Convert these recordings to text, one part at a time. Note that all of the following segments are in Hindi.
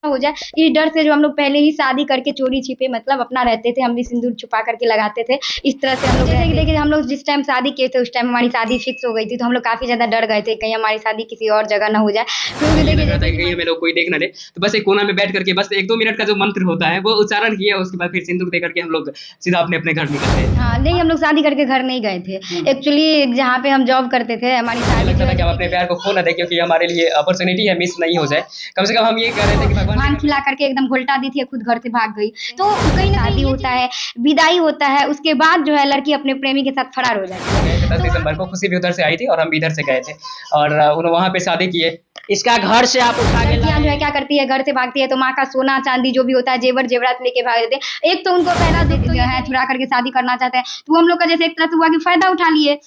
हो जाए, इस डर से जो हम लोग पहले ही शादी करके चोरी छिपे मतलब अपना रहते थे, हम भी सिंदूर छुपा करके लगाते थे। इस तरह से हम लोग जैसे कि देखिए हम लोग जिस टाइम शादी किए थे उस टाइम हमारी शादी फिक्स हो गई थी, तो हम लोग काफ़ी ज़्यादा डर गए थे कहीं हमारी शादी किसी और जगह ना हो जाए। क्योंकि ये देखिए लग रहा था जैसे कि कि कहीं हमें लोग कोई देख ना दे, तो बस एक कोना में बैठ करके बस 1-2 मिनट का जो मंत्र होता है वो उच्चारण किया, उसके बाद फिर सिंदूर दे करके हम लोग सीधा अपने-अपने घर निकल गए। हाँ, नहीं हम लोग शादी करके घर नहीं गए थे। एक्चुअली जहाँ पे हम जॉब करते थे हमारी ये शादी जो लगता था है कि हम जैसे अपने कि प्यार को खो ना दें, क्योंकि हमारे लिए अपॉर्च्युनिटी है, मिस नहीं हो जाए। कम से कम हम ये कह रहे थे कि भगवान के भांग घर में खिला करके एकदम घोल्टा दी थी, खुद घर से भाग गई। तो कहीं न शादी होता है, विदाई होता है, उसके बाद जो है लड़की अपने प्रेमी के साथ फरार हो जाती है। गए थे 10 तो वहाँ दिसंबर को, खुशी भी उधर से आई थी और हम भी इधर से गए थे और उन वहाँ पे शादी किए। इसका घर से आप उठा के लड़कियां जो है लाए। क्या करती है, घर से भागती है तो माँ का सोना चांदी जो भी होता है जेवर जेवरात लेके भाग देते हैं। एक तो उनको पहला दुख तो है चुरा करके शादी करना चाहते हैं, तो हम लोग का जैसे एक तरह से हुआ कि फायदा उठा लिए।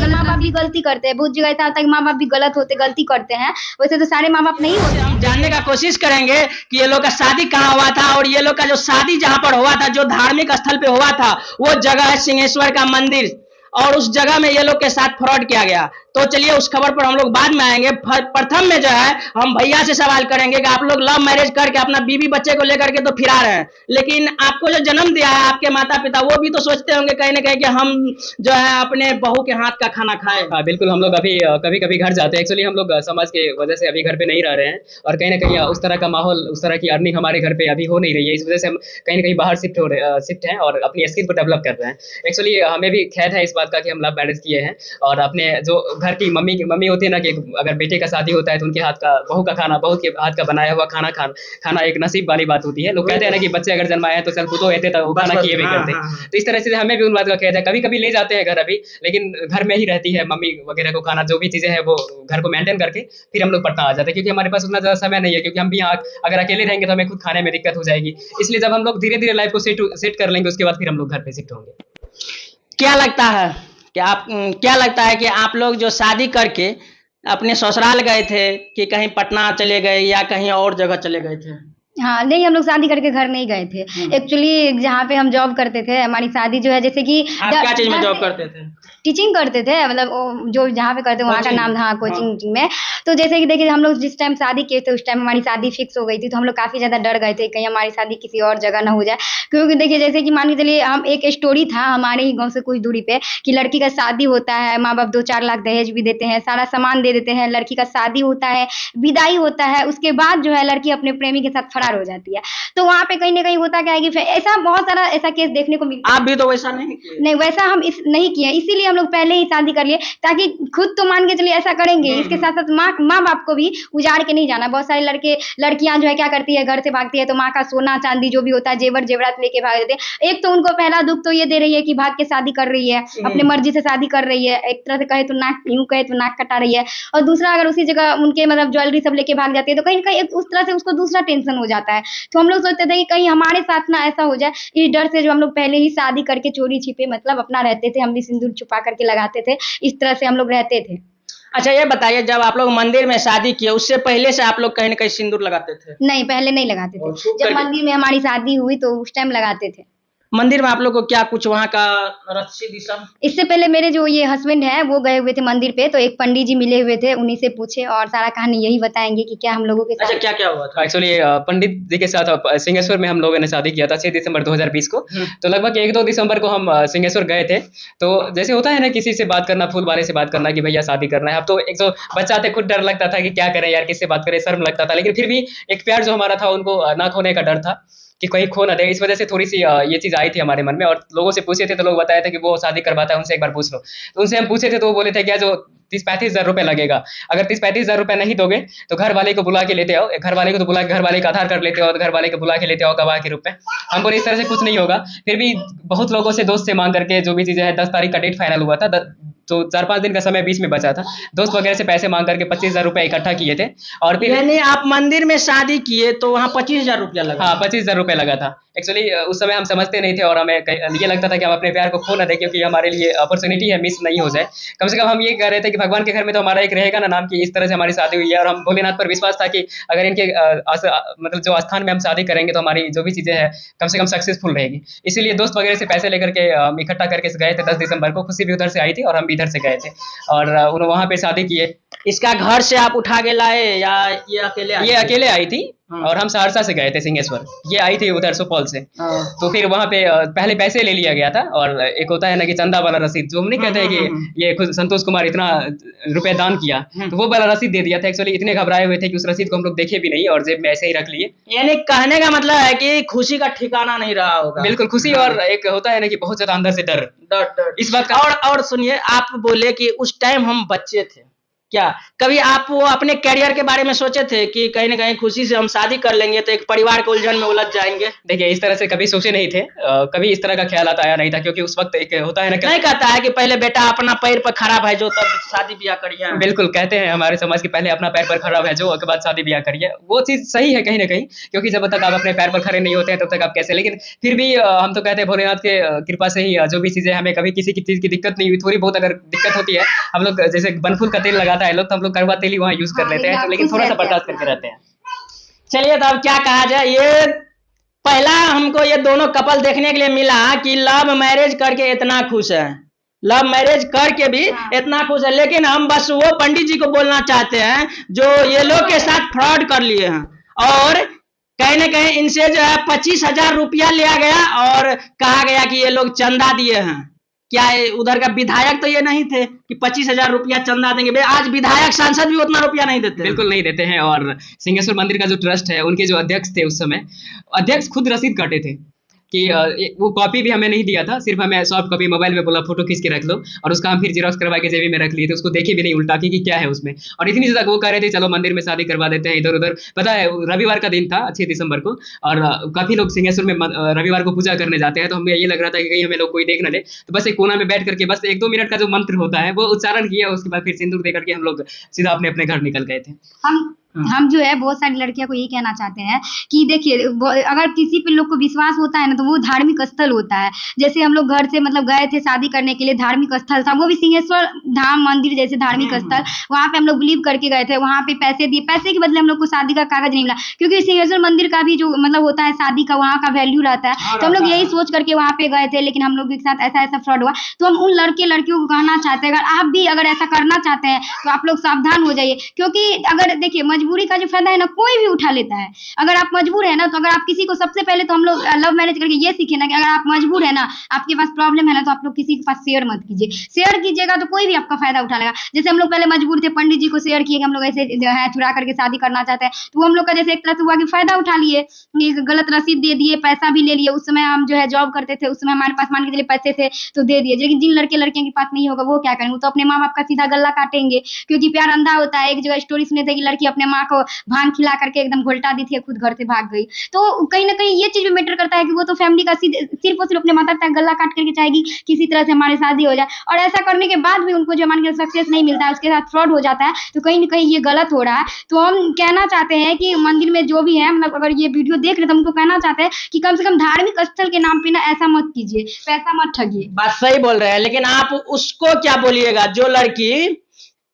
माँ बाप भी गलती करते हैं, बहुत जगह ऐसा होता है कि माँ बाप भी गलत होते गलती करते हैं, वैसे तो सारे माँ बाप नहीं होते हम हैं। जानने का कोशिश करेंगे कि ये लोग का शादी कहाँ हुआ था और ये लोग का जो शादी जहाँ पर हुआ था, जो धार्मिक स्थल पे हुआ था, वो जगह है सिंहेश्वर का मंदिर, और उस जगह में ये लोग के साथ फ्रॉड किया गया। तो चलिए उस खबर पर हम लोग बाद में आएंगे। प्रथम में जो है हम भैया से सवाल करेंगे कि आप लोग लव मैरिज करके अपना बीवी बच्चे को लेकर के तो फिरा रहे हैं, लेकिन आपको जो जन्म दिया है आपके माता पिता, वो भी तो सोचते होंगे कहीं ना कहीं कि हम जो है अपने बहू के हाथ का खाना खाएं। हाँ बिल्कुल, हम लोग अभी कभी-कभी घर जाते हैं। एक्चुअली हम लोग समाज के वजह से अभी घर पे नहीं रह रहे हैं और कहीं न कहीं उस तरह का माहौल, उस तरह की अर्निंग हमारे घर पे अभी हो नहीं रही है। इस वजह से हम कहीं न कहीं बाहर शिफ्ट हैं और अपनी स्किल को डेवलप कर रहे हैं। एक्चुअली हमें भी खेद है इस बात का कि हम लव मैरिज किए हैं और अपने जो घर की मम्मी होती है ना, कि अगर बेटे का शादी होता है तो उनके हाथ का, बहू का खाना, बहू के हाथ का बनाया हुआ खाना एक नसीब वाली बात होती है। लोग कहते हैं ना कि बच्चे अगर जन्माए हैं तो चल पुतो हेते तो वो खाना किए भी करते। तो इस तरह से हमें भी उन बात का खेद है। कभी-कभी ले जाते हैं घर अभी, लेकिन घर में ही रहती है मम्मी वगैरह को खाना, जो भी चीज़ें हैं वो घर को मेंटेन करके फिर हम लोग पटना आ जाते हैं, क्योंकि हमारे पास उतना ज़्यादा समय नहीं है, क्योंकि हम भी यहाँ अगर अकेले रहेंगे तो हमें खुद खाने में दिक्कत हो जाएगी। इसलिए जब हम लोग धीरे-धीरे लाइफ को सेट कर लेंगे उसके बाद फिर हम लोग घर पे शिफ्ट होंगे। क्या लगता है कि क्या लगता है कि आप लोग जो शादी करके अपने ससुराल गए थे कि कहीं पटना चले गए या कहीं और जगह चले गए थे? हाँ, नहीं हम लोग शादी करके घर नहीं गए थे। एक्चुअली जहाँ पे हम जॉब करते थे हमारी शादी जो है जैसे कि आप क्या चीज में जॉब करते थे? टीचिंग करते थे, मतलब जो जहाँ पे करते वहाँ का नाम था कोचिंग में। तो जैसे कि देखिए हम लोग जिस टाइम शादी किए थे उस टाइम हमारी शादी फिक्स हो गई थी, तो हम लोग काफ़ी ज़्यादा डर गए थे कहीं हमारी शादी किसी और जगह ना हो जाए। क्योंकि देखिए जैसे कि मान के चलिए हम एक स्टोरी था हमारे ही गाँव से कुछ दूरी पे कि लड़की का शादी होता है, माँ बाप 2-4 लाख दहेज भी देते हैं, सारा सामान दे देते हैं, लड़की का शादी होता है, विदाई होता है, उसके बाद जो है लड़की अपने प्रेमी के साथ फरार हो जाती है। तो वहाँ पे कहीं न कहीं होता क्या है कि ऐसा बहुत सारा ऐसा केस देखने को मिलता है। आप भी तो वैसा नहीं किए? नहीं, वैसा हम इस नहीं किए, इसीलिए हम लोग पहले ही शादी कर लिए, ताकि खुद तो मान के चलिए ऐसा करेंगे, इसके साथ-साथ माँ-बाप को भी उजाड़ के नहीं जाना। बहुत सारे लड़कियाँ जो है क्या करती है, घर से भागती है तो माँ का सोना चांदी जो भी होता है जेवर जेवरात लेके भाग देते हैं। एक तो उनको पहला दुःख तो ये दे रही है कि भाग के शादी कर रही है, अपनी मर्ज़ी से शादी कर रही है, एक तरह से कहे तो नाक यूँ कहे तो नाक कटा रही है, और दूसरा अगर उसी जगह उनके मतलब ज्वेलरी सब लेके भाग जाती है तो कहीं न कहीं उस तरह से उसको दूसरा टेंशन हो जाता है। तो हम लोग सोचते थे कि कहीं हमारे साथ ना ऐसा हो जाए, इस डर से जो हम लोग पहले ही शादी करके चोरी छिपे मतलब अपना रहते थे, हम भी सिंदूर छुपा करके लगाते थे, इस तरह से हम लोग रहते थे। अच्छा ये बताइए, जब आप लोग मंदिर में शादी किए उससे पहले से आप लोग कहीं ना कहीं सिंदूर लगाते थे? नहीं, पहले नहीं लगाते थे। जब करके- मंदिर में हमारी शादी हुई तो उस टाइम लगाते थे। मंदिर में आप लोग को क्या कुछ वहाँ का रस्सी दिशा? इससे पहले मेरे जो ये हस्बैंड हैं वो गए हुए थे मंदिर पे, तो एक पंडित जी मिले हुए थे, उन्हीं से पूछे और सारा कहानी यही बताएँगे कि क्या हम लोगों के अच्छा साथ। क्या क्या हुआ था? एक्चुअली पंडित जी के साथ सिंहेश्वर में हम लोगों ने शादी किया था 6 दिसंबर 2020 को। तो लगभग 1-2 दिसंबर को हम सिंहेश्वर गए थे। तो जैसे होता है ना किसी से बात करना, फूल वाले से बात करना कि भैया शादी करना है। अब तो एक जो बच्चा थे, खुद डर लगता था कि क्या करें यार, किससे बात करें, शर्म लगता था। लेकिन फिर भी एक प्यार जो हमारा था उनको ना खोने का डर था कि कहीं खो ना दे। इस वजह से थोड़ी-सी ये चीज़ आई थी हमारे मन में, और लोगों से पूछे थे तो लोग बताए थे कि वो शादी करवाता है, उनसे एक बार पूछ लो। तो उनसे हम पूछे थे तो वो बोले थे क्या जो 30-35 हज़ार रुपए लगेगा। अगर 30-35 हज़ार रुपए नहीं दोगे तो घर वाले को बुला के लेते आओ। घर वाले को तो बुला के, घर वाले का आधार कार्ड लेते आओ, तो घर वाले को बुला के लेते आओ गवाह के रूप में। हम बोले इस तरह से कुछ नहीं होगा। फिर भी बहुत लोगों से, दोस्त से माँग करके जो भी चीज़ें हैं, 10 तारीख का डेट फाइनल हुआ था। तो 4-5 दिन का समय बीच में बचा था। दोस्त वगैरह से पैसे माँग करके 25 हज़ार रुपए इकट्ठा किए थे और फिर यानी आप मंदिर में शादी किए तो वहाँ 25,000 रुपया लगा? हाँ, 25 हज़ार रुपए लगा था। एक्चुअली उस समय हम समझते नहीं थे और हमें ये लगता था कि हम अपने प्यार को खो ना दें, क्योंकि हमारे लिए अपॉर्चुनिटी है, मिस नहीं हो जाए। कम से कम हम ये कह रहे थे कि भगवान के घर में तो हमारा एक रहेगा ना नाम, कि इस तरह से हमारी शादी हुई है। और हम भोलेनाथ पर विश्वास था कि अगर इनके मतलब जो स्थान में हम शादी करेंगे तो हमारी जो भी चीज़ें हैं कम से कम सक्सेसफुल रहेगी। इसीलिए दोस्त वगैरह से पैसे लेकर के इकट्ठा करके गए थे 10 दिसंबर को। खुशी भी उधर से आई थी और हम भी इधर से गए थे और वहाँ पे शादी किए। इसका घर से आप उठा के लाए या ये अकेले आए? ये अकेले आई थी और हम सहरसा से गए थे सिंहेश्वर, ये आई थी उधर सुपौल से। तो फिर वहाँ पे पहले पैसे ले लिया गया था, और एक होता है ना कि चंदा वाला रसीद, जो हम नहीं कहते हैं कि ये खुद संतोष कुमार इतना रुपए दान किया, तो वो वाला रसीद दे दिया था। एक्चुअली इतने घबराए हुए थे कि उस रसीद को हम लोग देखे भी नहीं और जेब में ऐसे ही रख लिए। यानी कहने का मतलब है कि खुशी का ठिकाना नहीं रहा होगा। बिल्कुल खुशी, और एक होता है ना कि बहुत ज्यादा अंदर से डर इस बात का। और सुनिए, आप बोले कि उस टाइम हम बच्चे थे, क्या कभी आप वो अपने करियर के बारे में सोचे थे कि कहीं ना कहीं खुशी से हम शादी कर लेंगे तो एक परिवार के उलझन में उलझ जाएंगे? देखिए, इस तरह से कभी सोचे नहीं थे, कभी इस तरह का ख्याल आया नहीं था, क्योंकि उस वक्त एक होता है ना, नहीं कहता है कि पहले बेटा अपना पैर पर खड़ा है जो तब शादी ब्याह करिए। बिल्कुल कहते हैं हमारे समाज के, पहले अपना पैर पर खड़ा है जो, उसके बाद शादी ब्याह करिए। वो चीज सही है कहीं ना कहीं, क्योंकि जब तक आप अपने पैर पर खड़े नहीं होते हैं तब तक आप कैसे। लेकिन फिर भी हम तो कहते हैं भोलेनाथ के कृपा से ही जो भी चीजें, हमें कभी किसी की चीज की दिक्कत नहीं हुई। थोड़ी बहुत अगर दिक्कत होती है, हम लोग जैसे बनफूल का तेल लगाता है लोग, तो हम लोग करवा तेल ही वहाँ यूज कर लेते हैं, तो लेकिन थोड़ा सा बर्दाश्त करके रहते हैं। चलिए, तो अब क्या कहा जाए। ये पहला हमको ये दोनों कपल देखने के लिए मिला कि लव मैरिज करके इतना खुश है, लव मैरिज करके भी इतना खुश है। लेकिन हम बस वो पंडित जी को बोलना चाहते हैं जो ये लोग के साथ फ्रॉड कर लिए हैं, और कहीं ना कहीं इनसे जो है 25,000 रुपया लिया गया और कहा गया कि ये लोग चंदा दिए हैं। क्या उधर का विधायक तो ये नहीं थे कि 25,000 रुपया चंदा देंगे? आज विधायक सांसद भी उतना रुपया नहीं देते। बिल्कुल नहीं देते हैं। और सिंहेश्वर मंदिर का जो ट्रस्ट है, उनके जो अध्यक्ष थे उस समय, अध्यक्ष खुद रसीद काटे थे कि वो कॉपी भी हमें नहीं दिया था, सिर्फ हमें सॉफ्ट कॉपी मोबाइल में बोला फोटो खींच के रख लो, और उसका हम फिर जीरोक्स करवा के जेबी में रख लिए थे। उसको देखे भी नहीं उल्टा कि क्या है उसमें। और इतनी तक वो कह रहे थे चलो मंदिर में शादी करवा देते हैं इधर उधर। पता है रविवार का दिन था 6 दिसंबर को, और काफी लोग सिंहेश्वर में रविवार को पूजा करने जाते हैं, तो हमें ये लग रहा था कि कहीं हमें लोग कोई देख न ले, तो बस एक कोना में बैठ करके बस 1-2 मिनट का जो मंत्र होता है वो उच्चारण किया, उसके बाद फिर सिंदूर दे करके हम लोग सीधा अपने अपने घर निकल गए थे। हम जो है बहुत सारी लड़कियों को यही कहना चाहते हैं कि देखिए, अगर किसी पे लोग को विश्वास होता है ना, तो वो धार्मिक स्थल होता है। जैसे हम लोग घर से मतलब गए थे शादी करने के लिए, धार्मिक स्थल था वो भी, सिंहेश्वर धाम मंदिर जैसे धार्मिक स्थल, वहाँ पे हम लोग बिलीव करके गए थे। वहाँ पे पैसे दिए, पैसे के बदले हम लोग को शादी का कागज नहीं मिला, क्योंकि सिंहेश्वर मंदिर का भी जो मतलब होता है शादी का, वहाँ का वैल्यू रहता है। तो हम लोग यही सोच करके वहाँ पे गए थे, लेकिन हम लोग के साथ ऐसा ऐसा फ्रॉड हुआ। तो हम उन लड़कियों को कहना चाहते हैं, अगर आप भी अगर ऐसा करना चाहते हैं तो आप लोग सावधान हो जाइए। क्योंकि अगर देखिए, मजबूरी का जो फायदा है ना, कोई भी उठा लेता है। अगर आप मजबूर है ना, तो अगर आप किसी को, सबसे पहले तो हम लोग लव मैरिज करके ये सीखे ना कि अगर आप मजबूर है ना, आपके पास प्रॉब्लम है ना, तो आप लोग किसी के पास शेयर मत कीजिए। शेयर कीजिएगा तो कोई भी आपका फायदा उठा लेगा। जैसे हम लोग पहले मजबूर थे, पंडित जी को शेयर किए कि हम लोग ऐसे है चुरा करके शादी करना चाहते हैं, तो हम लोग का जैसे एक तरह से हुआ कि फायदा उठा लिए, गलत रसीद दे दिए, पैसा भी ले लिए। उस समय हम जो है जॉब करते थे, उस समय हमारे पास मान के चलिए पैसे थे तो दे दिए। लेकिन जिन लड़कियों के पास नहीं होगा वो क्या करेंगे? वो तो अपने माँ बाप का सीधा गला काटेंगे, क्योंकि प्यार अंधा होता है। एक जगह स्टोरी सुने थे कि लड़की अपने माँ को भांग खिला करके एकदम घोल्टा दी थी, खुद घर से भाग गई। तो कहीं ना कहीं ये चीज भी मैटर करता है कि वो तो फैमिली का सिर्फ और सिर्फ अपने माता पिता का गला काट करके चाहेगी किसी तरह से हमारी शादी हो जाए, और ऐसा करने के बाद भी उनको जो मान के सक्सेस नहीं मिलता है, उसके साथ फ्रॉड हो जाता है, तो कहीं ना कहीं ये गलत हो रहा है। तो हम कहना चाहते हैं कि मंदिर में जो भी है, मतलब अगर ये वीडियो देख रहे तो हमको कहना चाहते हैं कि कम से कम धार्मिक स्थल के नाम पे ना ऐसा मत कीजिए, पैसा मत ठगिए। बात सही बोल रहे हैं, लेकिन आप उसको क्या बोलिएगा जो लड़की,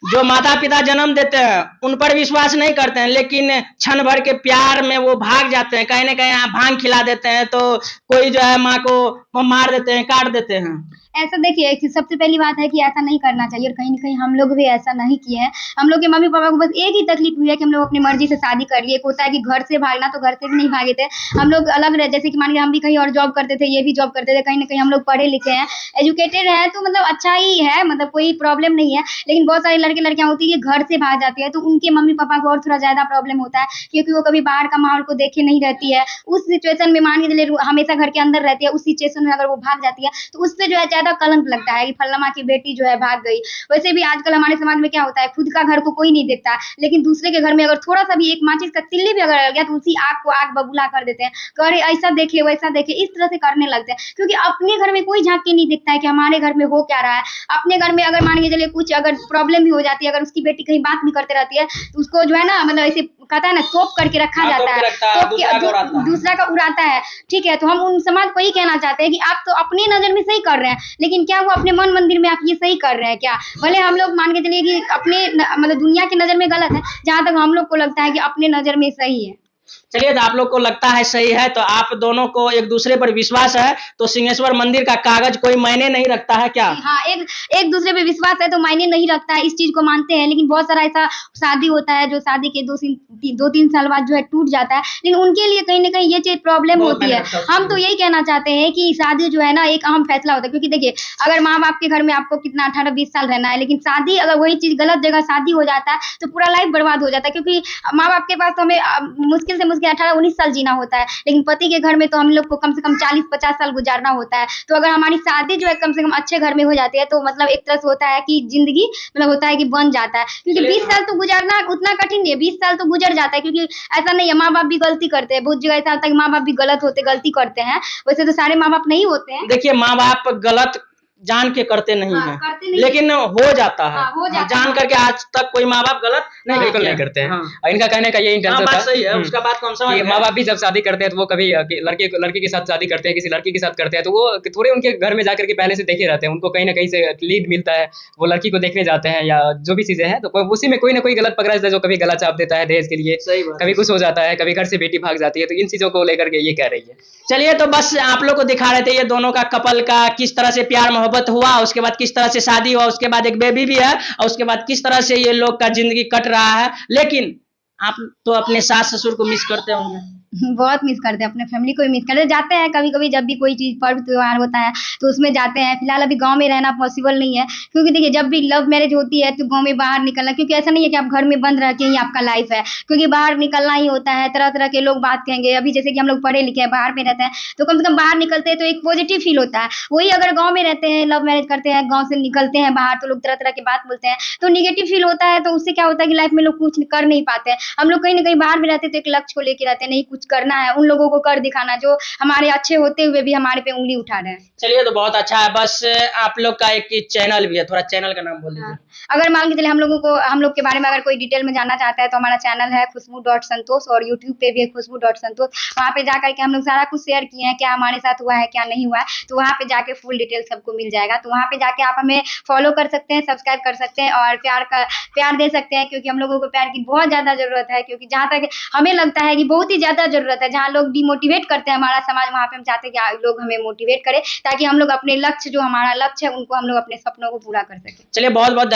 जो माता पिता जन्म देते हैं उन पर विश्वास नहीं करते हैं, लेकिन क्षण भर के प्यार में वो भाग जाते हैं, कहीं ना कहीं भांग खिला देते हैं, तो कोई जो है माँ को मार देते हैं, काट देते हैं। ऐसा देखिए, सबसे पहली बात है कि ऐसा नहीं करना चाहिए, और कहीं ना कहीं हम लोग भी ऐसा नहीं किए हैं। हम लोग के मम्मी पापा को बस एक ही तकलीफ हुई है कि हम लोग अपनी मर्जी से शादी कर लिए। एक होता है कि घर से भागना, तो घर से भी नहीं भागे थे हम लोग, अलग रहे। जैसे कि मान लीजिए हम भी कहीं और जॉब करते थे, ये भी जॉब करते थे, कहीं ना कहीं हम लोग पढ़े लिखे हैं, एजुकेटेड हैं, तो मतलब अच्छा ही है, मतलब कोई प्रॉब्लम नहीं है। लेकिन बहुत सारी लड़कियां होती है घर से भाग जाती है, तो उनके मम्मी पापा को और थोड़ा ज्यादा प्रॉब्लम होता है, क्योंकि वो कभी बाहर का माहौल को देखे नहीं रहती है। उस सिचुएशन में मान के चलिए हमेशा घर के अंदर रहती है, उस सिचुएशन में अगर वो भाग जाती है तो उस पर जो है ज्यादा कलंक लगता है कि फल्लमा की बेटी जो है भाग गई। वैसे भी आजकल हमारे समाज में क्या होता है, खुद का घर को कोई नहीं देखता, लेकिन दूसरे के घर में अगर थोड़ा सा भी एक माचिस का तिल्ली भी अगर लग गया तो उसी आग को आग बबूला कर देते हैं, करे ऐसा देखे वैसा देखे, इस तरह से करने लगते हैं। क्योंकि अपने घर में कोई झांक के नहीं देखता है कि हमारे घर में हो क्या रहा है। अपने घर में अगर मान के चलिए कुछ अगर प्रॉब्लम भी हो जाती है, अगर उसकी बेटी कहीं बात भी करते रहती है, तो उसको जो है ना, मतलब ऐसे कहता है ना, तोप करके रखा जाता है, दूसरा का उड़ाता है। ठीक है, तो हम उन समाज को ही कहना चाहते हैं कि आप तो अपनी नजर में सही कर रहे हैं, लेकिन क्या वो अपने मन मंदिर में आप ये सही कर रहे हैं क्या? भले हम लोग मान के चलिए कि अपने मतलब दुनिया की नजर में गलत है, जहां तक हम लोग को लगता है कि अपने नजर में सही है। चलिए, तो आप लोग को लगता है सही है, तो आप दोनों को एक दूसरे पर विश्वास है, तो सिंहेश्वर मंदिर का कागज कोई मायने नहीं रखता है क्या? हाँ, एक एक दूसरे पे विश्वास है तो मायने नहीं रखता है, इस चीज को मानते हैं। लेकिन बहुत सारा ऐसा शादी होता है जो शादी के 2-3 साल बाद जो है टूट जाता है, लेकिन उनके लिए कहीं ना कहीं ये चीज प्रॉब्लम बहुत होती है। मेहनत करते हम हैं। तो यही कहना चाहते हैं कि शादी जो है ना एक अहम फैसला होता है, क्योंकि देखिए अगर माँ बाप के घर में आपको कितना 18-20 साल रहना है, लेकिन शादी अगर वही चीज गलत जगह शादी हो जाता है तो पूरा लाइफ बर्बाद हो जाता है। क्योंकि माँ बाप के पास तो हमें मुश्किल से मुश्किल 18-19 साल जीना होता है, लेकिन पति के घर में तो हम लोग को कम से कम 40-50 साल गुजारना होता है। तो अगर हमारी शादी जो है कम से कम अच्छे घर में हो जाती है तो मतलब एक तरह से होता है कि जिंदगी मतलब होता है कि बन जाता है। क्योंकि चलिए, 20 साल तो गुजारना उतना कठिन नहीं है, 20 साल तो गुजर जाता है। क्योंकि ऐसा नहीं है, माँ बाप भी गलती करते हैं, बहुत जगह ऐसा होता है कि माँ बाप भी गलती करते हैं। वैसे तो सारे माँ बाप नहीं होते हैं। देखिए, माँ बाप गलत जान के करते नहीं हाँ, हैं, करते नहीं लेकिन हो जाता है। हाँ, हो जाता जान है। करके आज तक कोई माँ बाप गलत नहीं बिल्कुल किया। नहीं करते हैं। हाँ। और इनका कहने का यही हाँ, इंटेंशन बात था सही है, उसका बात को हम समझ कि गए। माँ बाप भी जब शादी करते हैं तो वो कभी लड़के के साथ शादी करते हैं, किसी लड़की के साथ करते हैं, तो वो थोड़े उनके घर में जाकर के पहले से देखे रहते हैं, उनको कहीं ना कहीं से लीड मिलता है, वो लड़की को देखने जाते हैं या जो भी चीजें हैं, तो उसी में कोई ना कोई गलत पकड़ा जाता है, जो कभी गला चाप देता है दहेज के लिए, सही बात कभी है। कुछ हो जाता है, कभी घर से बेटी भाग जाती है, तो इन चीजों को लेकर के ये कह रही है। चलिए, तो बस आप लोग को दिखा रहे थे ये दोनों का कपल का किस तरह से प्यार मोहब्बत हुआ, उसके बाद किस तरह से शादी हुआ, उसके बाद एक बेबी भी है, और उसके बाद किस तरह से ये लोग का जिंदगी कट रहा है। लेकिन आप तो अपने सास ससुर को मिस करते होंगे। बहुत मिस करते हैं, अपने फैमिली को भी मिस करते हैं। जाते हैं कभी कभी, जब भी कोई चीज़ पर्व त्योहार होता है तो उसमें जाते हैं। फिलहाल अभी गांव में रहना पॉसिबल नहीं है, क्योंकि देखिए जब भी लव मैरिज होती है तो गांव में बाहर निकलना, क्योंकि ऐसा नहीं है कि आप घर में बंद रह के ही आपका लाइफ है, क्योंकि बाहर निकलना ही होता है। तरह तरह के लोग बात कहेंगे। अभी जैसे कि हम लोग पढ़े लिखे हैं, बाहर में रहते हैं, तो कम से कम बाहर निकलते हैं तो एक पॉजिटिव फील होता है। वही अगर गाँव में रहते हैं, लव मैरिज करते हैं, गाँव से निकलते हैं बाहर, तो लोग तरह तरह की बात बोलते हैं, तो निगेटिव फील होता है। तो उससे क्या होता है कि लाइफ में लोग कुछ कर नहीं पाते हैं। हम लोग कहीं ना कहीं बाहर में रहते हैं तो एक लक्ष्य को लेके रहते हैं, नहीं कुछ करना है, उन लोगों को कर दिखाना जो हमारे अच्छे होते हुए भी हमारे पे उंगली उठा रहे हैं। चलिए, तो बहुत अच्छा है। बस आप लोग का एक चैनल भी है, थोड़ा चैनल का नाम बोल दीजिए। हाँ, अगर मान के चलिए हम लोग के बारे में अगर कोई डिटेल में जानना चाहता है तो हमारा चैनल है खुशबू.संतोष, और यूट्यूब पे भी है खुशबू.संतोष। वहाँ पे जाकर के हम लोग सारा कुछ शेयर किए हैं, क्या हमारे साथ हुआ है क्या नहीं हुआ है, तो वहाँ पे जाके फुल डिटेल सबको मिल जाएगा। तो वहाँ पे जाके आप हमें फॉलो कर सकते हैं, सब्सक्राइब कर सकते हैं और प्यार दे सकते हैं, क्योंकि हम लोगों को प्यार की बहुत ज़्यादा ज़रूरत है। क्योंकि जहाँ तक हमें लगता है कि बहुत ही ज़्यादा ज़रूरत है, जहाँ लोग डिमोटिवेट करते हैं हमारा समाज, वहाँ पे हम चाहते हैं कि लोग हमें मोटिवेट करें, ताकि हम लोग अपने लक्ष्य जो हमारा लक्ष्य है उनको हम लोग अपने सपनों को पूरा कर सकें। चलिए, बहुत बहुत